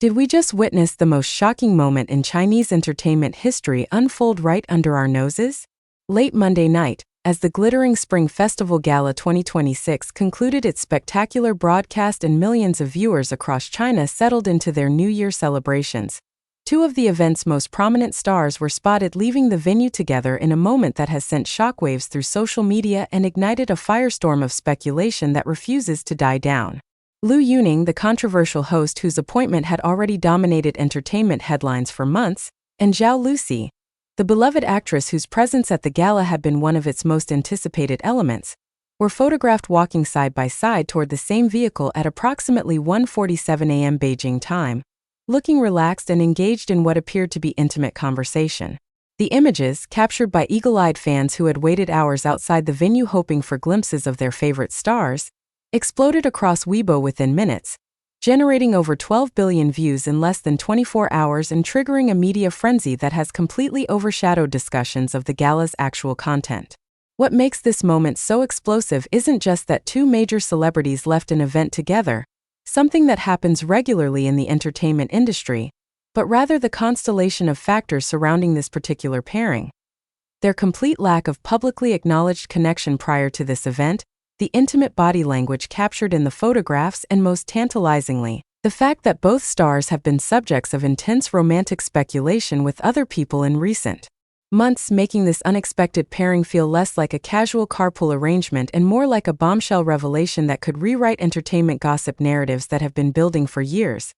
Did we just witness the most shocking moment in Chinese entertainment history unfold right under our noses? Late Monday night, as the glittering Spring Festival Gala 2026 concluded its spectacular broadcast and millions of viewers across China settled into their New Year celebrations, two of the event's most prominent stars were spotted leaving the venue together in a moment that has sent shockwaves through social media and ignited a firestorm of speculation that refuses to die down. Lu Yuning, the controversial host whose appointment had already dominated entertainment headlines for months, and Zhao Lusi, the beloved actress whose presence at the gala had been one of its most anticipated elements, were photographed walking side by side toward the same vehicle at approximately 1:47 a.m. Beijing time, looking relaxed and engaged in what appeared to be intimate conversation. The images, captured by eagle-eyed fans who had waited hours outside the venue hoping for glimpses of their favorite stars, exploded across Weibo within minutes, generating over 12 billion views in less than 24 hours and triggering a media frenzy that has completely overshadowed discussions of the gala's actual content. What makes this moment so explosive isn't just that two major celebrities left an event together, something that happens regularly in the entertainment industry, but rather the constellation of factors surrounding this particular pairing. Their complete lack of publicly acknowledged connection prior to this event, the intimate body language captured in the photographs, and most tantalizingly, the fact that both stars have been subjects of intense romantic speculation with other people in recent months, making this unexpected pairing feel less like a casual carpool arrangement and more like a bombshell revelation that could rewrite entertainment gossip narratives that have been building for years.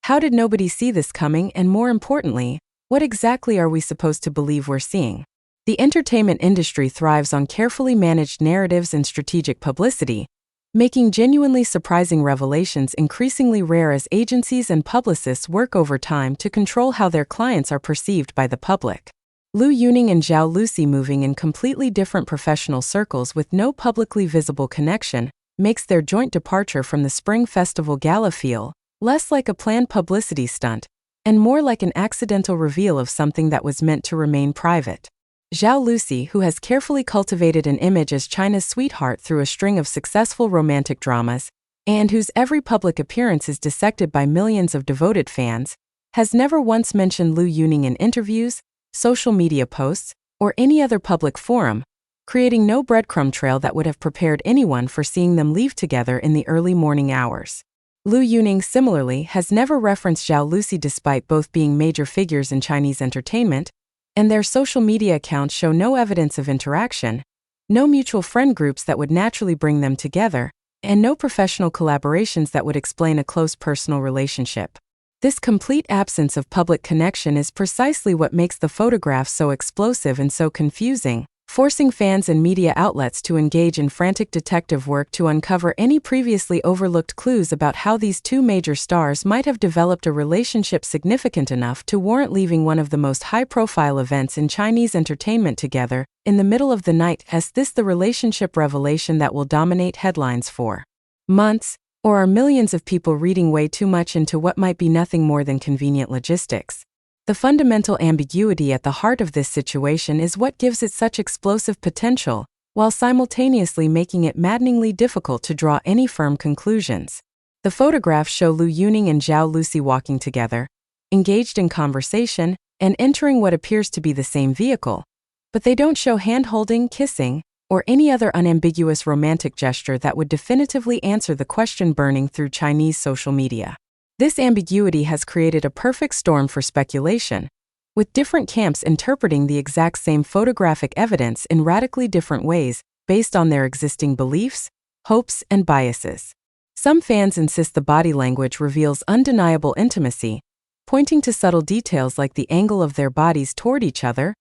How did nobody see this coming, and more importantly, what exactly are we supposed to believe we're seeing? The entertainment industry thrives on carefully managed narratives and strategic publicity, making genuinely surprising revelations increasingly rare as agencies and publicists work over time to control how their clients are perceived by the public. Lu Yuning and Zhao Lusi moving in completely different professional circles with no publicly visible connection makes their joint departure from the Spring Festival Gala feel less like a planned publicity stunt and more like an accidental reveal of something that was meant to remain private. Zhao Lusi, who has carefully cultivated an image as China's sweetheart through a string of successful romantic dramas, and whose every public appearance is dissected by millions of devoted fans, has never once mentioned Lu Yuning in interviews, social media posts, or any other public forum, creating no breadcrumb trail that would have prepared anyone for seeing them leave together in the early morning hours. Lu Yuning similarly has never referenced Zhao Lusi despite both being major figures in Chinese entertainment, and their social media accounts show no evidence of interaction, no mutual friend groups that would naturally bring them together, and no professional collaborations that would explain a close personal relationship. This complete absence of public connection is precisely what makes the photographs so explosive and so confusing, forcing fans and media outlets to engage in frantic detective work to uncover any previously overlooked clues about how these two major stars might have developed a relationship significant enough to warrant leaving one of the most high-profile events in Chinese entertainment together in the middle of the night. Is this the relationship revelation that will dominate headlines for months, or are millions of people reading way too much into what might be nothing more than convenient logistics? The fundamental ambiguity at the heart of this situation is what gives it such explosive potential, while simultaneously making it maddeningly difficult to draw any firm conclusions. The photographs show Lu Yuning and Zhao Lusi walking together, engaged in conversation, and entering what appears to be the same vehicle, but they don't show hand-holding, kissing, or any other unambiguous romantic gesture that would definitively answer the question burning through Chinese social media. This ambiguity has created a perfect storm for speculation, with different camps interpreting the exact same photographic evidence in radically different ways based on their existing beliefs, hopes, and biases. Some fans insist the body language reveals undeniable intimacy, pointing to subtle details like the angle of their bodies toward each other,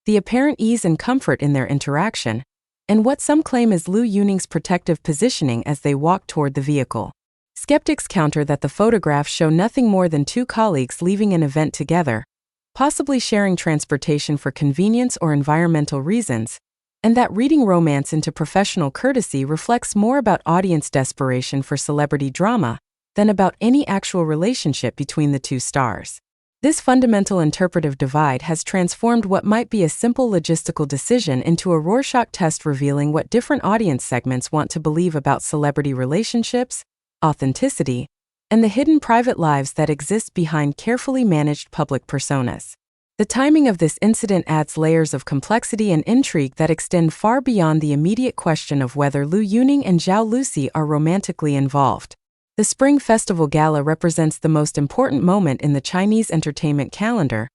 the apparent ease and comfort in their interaction, and what some claim is Lu Yuning's protective positioning as they walk toward the vehicle. Skeptics counter that the photographs show nothing more than two colleagues leaving an event together, possibly sharing transportation for convenience or environmental reasons, and that reading romance into professional courtesy reflects more about audience desperation for celebrity drama than about any actual relationship between the two stars. This fundamental interpretive divide has transformed what might be a simple logistical decision into a Rorschach test revealing what different audience segments want to believe about celebrity relationships, authenticity, and the hidden private lives that exist behind carefully managed public personas. The timing of this incident adds layers of complexity and intrigue that extend far beyond the immediate question of whether Lu Yuning and Zhao Lusi are romantically involved. The Spring Festival Gala represents the most important moment in the Chinese entertainment calendar,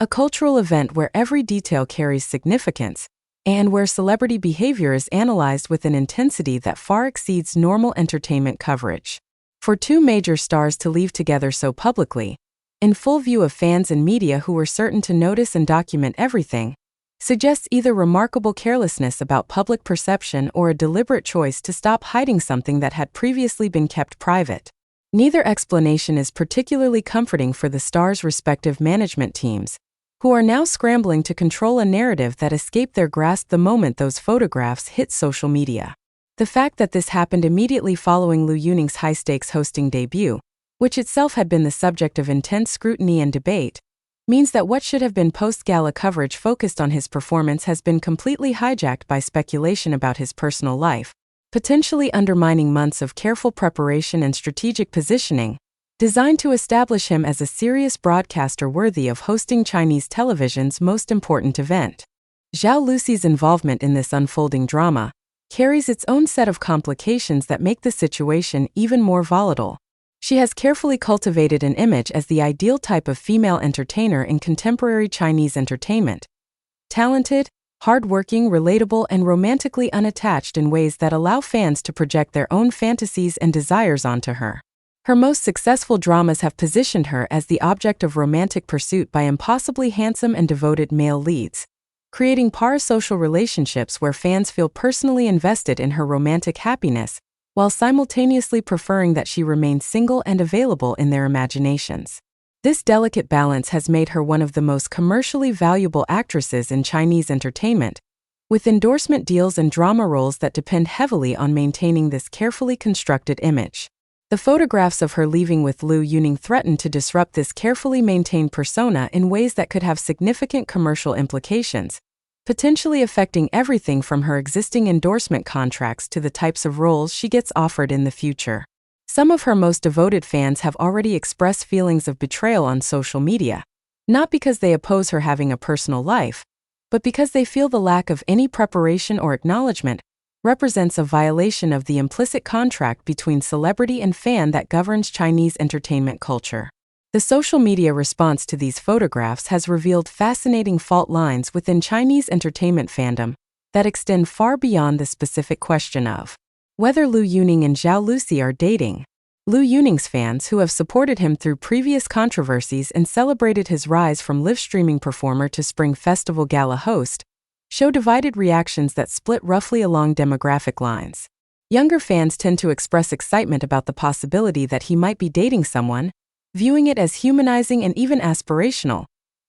a cultural event where every detail carries significance, and where celebrity behavior is analyzed with an intensity that far exceeds normal entertainment coverage. For two major stars to leave together so publicly, in full view of fans and media who were certain to notice and document everything, suggests either remarkable carelessness about public perception or a deliberate choice to stop hiding something that had previously been kept private. Neither explanation is particularly comforting for the stars' respective management teams, who are now scrambling to control a narrative that escaped their grasp the moment those photographs hit social media. The fact that this happened immediately following Lu Yuning's high-stakes hosting debut, which itself had been the subject of intense scrutiny and debate, means that what should have been post-gala coverage focused on his performance has been completely hijacked by speculation about his personal life, potentially undermining months of careful preparation and strategic positioning, designed to establish him as a serious broadcaster worthy of hosting Chinese television's most important event. Zhao Lusi's involvement in this unfolding drama carries its own set of complications that make the situation even more volatile. She has carefully cultivated an image as the ideal type of female entertainer in contemporary Chinese entertainment. Talented, hardworking, relatable, and romantically unattached in ways that allow fans to project their own fantasies and desires onto her. Her most successful dramas have positioned her as the object of romantic pursuit by impossibly handsome and devoted male leads, creating parasocial relationships where fans feel personally invested in her romantic happiness, while simultaneously preferring that she remain single and available in their imaginations. This delicate balance has made her one of the most commercially valuable actresses in Chinese entertainment, with endorsement deals and drama roles that depend heavily on maintaining this carefully constructed image. The photographs of her leaving with Lu Yuning threaten to disrupt this carefully maintained persona in ways that could have significant commercial implications, potentially affecting everything from her existing endorsement contracts to the types of roles she gets offered in the future. Some of her most devoted fans have already expressed feelings of betrayal on social media, not because they oppose her having a personal life, but because they feel the lack of any preparation or acknowledgement represents a violation of the implicit contract between celebrity and fan that governs Chinese entertainment culture. The social media response to these photographs has revealed fascinating fault lines within Chinese entertainment fandom that extend far beyond the specific question of whether Lu Yuning and Zhao Lusi are dating. Lu Yuning's fans, who have supported him through previous controversies and celebrated his rise from live-streaming performer to Spring Festival Gala host, show divided reactions that split roughly along demographic lines. Younger fans tend to express excitement about the possibility that he might be dating someone, viewing it as humanizing and even aspirational,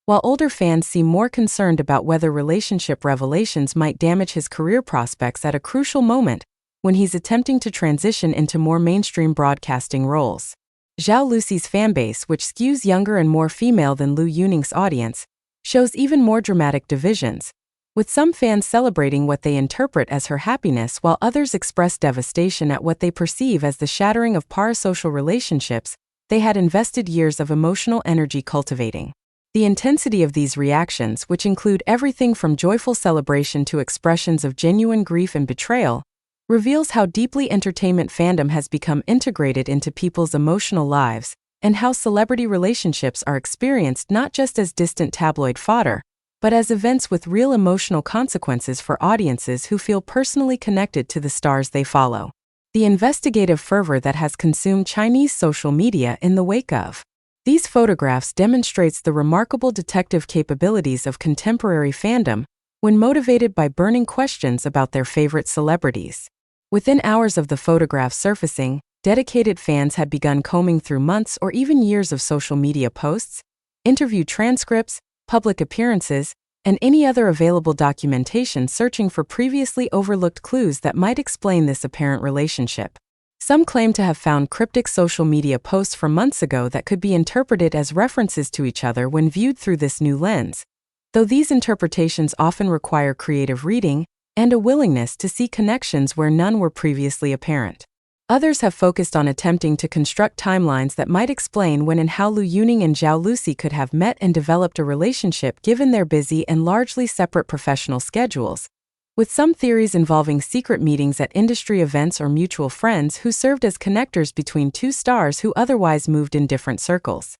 while older fans seem more concerned about whether relationship revelations might damage his career prospects at a crucial moment when he's attempting to transition into more mainstream broadcasting roles. Zhao Lusi's fanbase, which skews younger and more female than Lu Yuning's audience, shows even more dramatic divisions, with some fans celebrating what they interpret as her happiness while others express devastation at what they perceive as the shattering of parasocial relationships they had invested years of emotional energy cultivating. The intensity of these reactions, which include everything from joyful celebration to expressions of genuine grief and betrayal, reveals how deeply entertainment fandom has become integrated into people's emotional lives, and how celebrity relationships are experienced not just as distant tabloid fodder, but as events with real emotional consequences for audiences who feel personally connected to the stars they follow. The investigative fervor that has consumed Chinese social media in the wake of these photographs demonstrates the remarkable detective capabilities of contemporary fandom when motivated by burning questions about their favorite celebrities. Within hours of the photograph surfacing, dedicated fans had begun combing through months or even years of social media posts, interview transcripts, public appearances, and any other available documentation searching for previously overlooked clues that might explain this apparent relationship. Some claim to have found cryptic social media posts from months ago that could be interpreted as references to each other when viewed through this new lens, though these interpretations often require creative reading and a willingness to see connections where none were previously apparent. Others have focused on attempting to construct timelines that might explain when and how Lu Yuning and Zhao Lusi could have met and developed a relationship given their busy and largely separate professional schedules, with some theories involving secret meetings at industry events or mutual friends who served as connectors between two stars who otherwise moved in different circles.